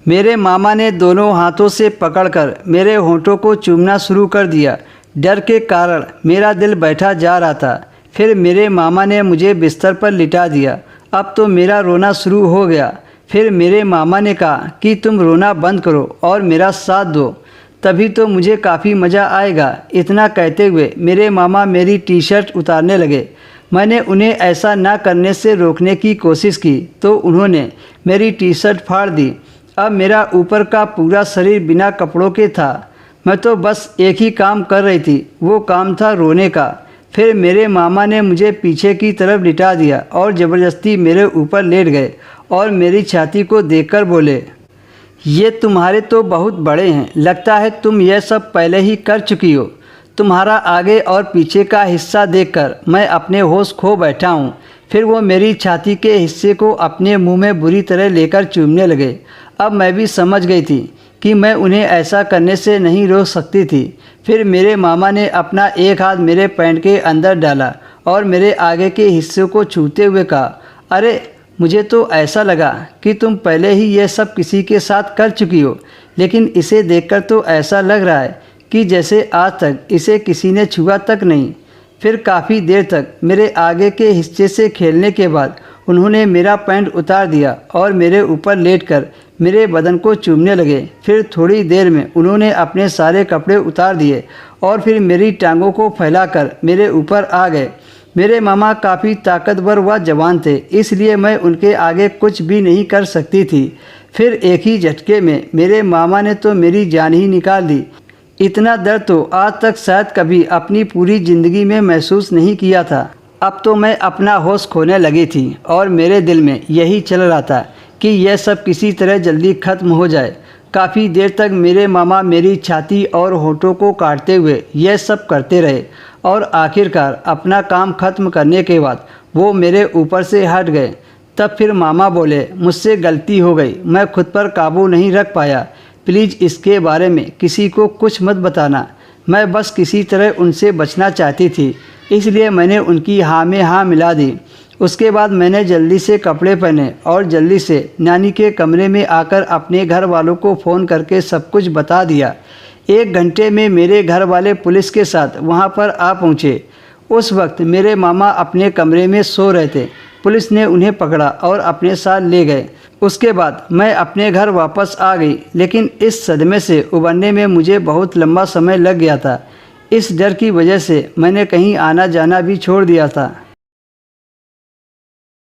मेरे मामा ने दोनों हाथों से पकड़कर मेरे होंठों को चूमना शुरू कर दिया। डर के कारण मेरा दिल बैठा जा रहा था। फिर मेरे मामा ने मुझे बिस्तर पर लिटा दिया। अब तो मेरा रोना शुरू हो गया। फिर मेरे मामा ने कहा कि तुम रोना बंद करो और मेरा साथ दो, तभी तो मुझे काफ़ी मज़ा आएगा। इतना कहते हुए मेरे मामा मेरी टी शर्ट उतारने लगे। मैंने उन्हें ऐसा ना करने से रोकने की कोशिश की तो उन्होंने मेरी टी शर्ट फाड़ दी। अब मेरा ऊपर का पूरा शरीर बिना कपड़ों के था। मैं तो बस एक ही काम कर रही थी, वो काम था रोने का। फिर मेरे मामा ने मुझे पीछे की तरफ लिटा दिया और ज़बरदस्ती मेरे ऊपर लेट गए और मेरी छाती को देखकर बोले, ये तुम्हारे तो बहुत बड़े हैं, लगता है तुम यह सब पहले ही कर चुकी हो। तुम्हारा आगे और पीछे का हिस्सा देखकर मैं अपने होश खो बैठा हूँ। फिर वो मेरी छाती के हिस्से को अपने मुंह में बुरी तरह लेकर चूमने लगे। अब मैं भी समझ गई थी कि मैं उन्हें ऐसा करने से नहीं रोक सकती थी। फिर मेरे मामा ने अपना एक हाथ मेरे पैंट के अंदर डाला और मेरे आगे के हिस्से को छूते हुए कहा, अरे मुझे तो ऐसा लगा कि तुम पहले ही यह सब किसी के साथ कर चुकी हो, लेकिन इसे देखकर तो ऐसा लग रहा है कि जैसे आज तक इसे किसी ने छुआ तक नहीं। फिर काफ़ी देर तक मेरे आगे के हिस्से से खेलने के बाद उन्होंने मेरा पैंट उतार दिया और मेरे ऊपर लेटकर मेरे बदन को चूमने लगे। फिर थोड़ी देर में उन्होंने अपने सारे कपड़े उतार दिए और फिर मेरी टांगों को फैलाकर मेरे ऊपर आ गए। मेरे मामा काफ़ी ताकतवर व जवान थे, इसलिए मैं उनके आगे कुछ भी नहीं कर सकती थी। फिर एक ही झटके में मेरे मामा ने तो मेरी जान ही निकाल दी। इतना दर्द तो आज तक शायद कभी अपनी पूरी ज़िंदगी में महसूस नहीं किया था। अब तो मैं अपना होश खोने लगी थी और मेरे दिल में यही चल रहा था कि यह सब किसी तरह जल्दी ख़त्म हो जाए। काफ़ी देर तक मेरे मामा मेरी छाती और होठों को काटते हुए यह सब करते रहे और आखिरकार अपना काम ख़त्म करने के बाद वो मेरे ऊपर से हट गए। तब फिर मामा बोले, मुझसे गलती हो गई, मैं खुद पर काबू नहीं रख पाया। प्लीज़ इसके बारे में किसी को कुछ मत बताना। मैं बस किसी तरह उनसे बचना चाहती थी, इसलिए मैंने उनकी हाँ में हाँ मिला दी। उसके बाद मैंने जल्दी से कपड़े पहने और जल्दी से नानी के कमरे में आकर अपने घर वालों को फ़ोन करके सब कुछ बता दिया। 1 घंटे में मेरे घर वाले पुलिस के साथ वहाँ पर आ पहुँचे। उस वक्त मेरे मामा अपने कमरे में सो रहे थे। पुलिस ने उन्हें पकड़ा और अपने साथ ले गए। उसके बाद मैं अपने घर वापस आ गई, लेकिन इस सदमे से उबरने में मुझे बहुत लंबा समय लग गया था। इस डर की वजह से मैंने कहीं आना जाना भी छोड़ दिया था।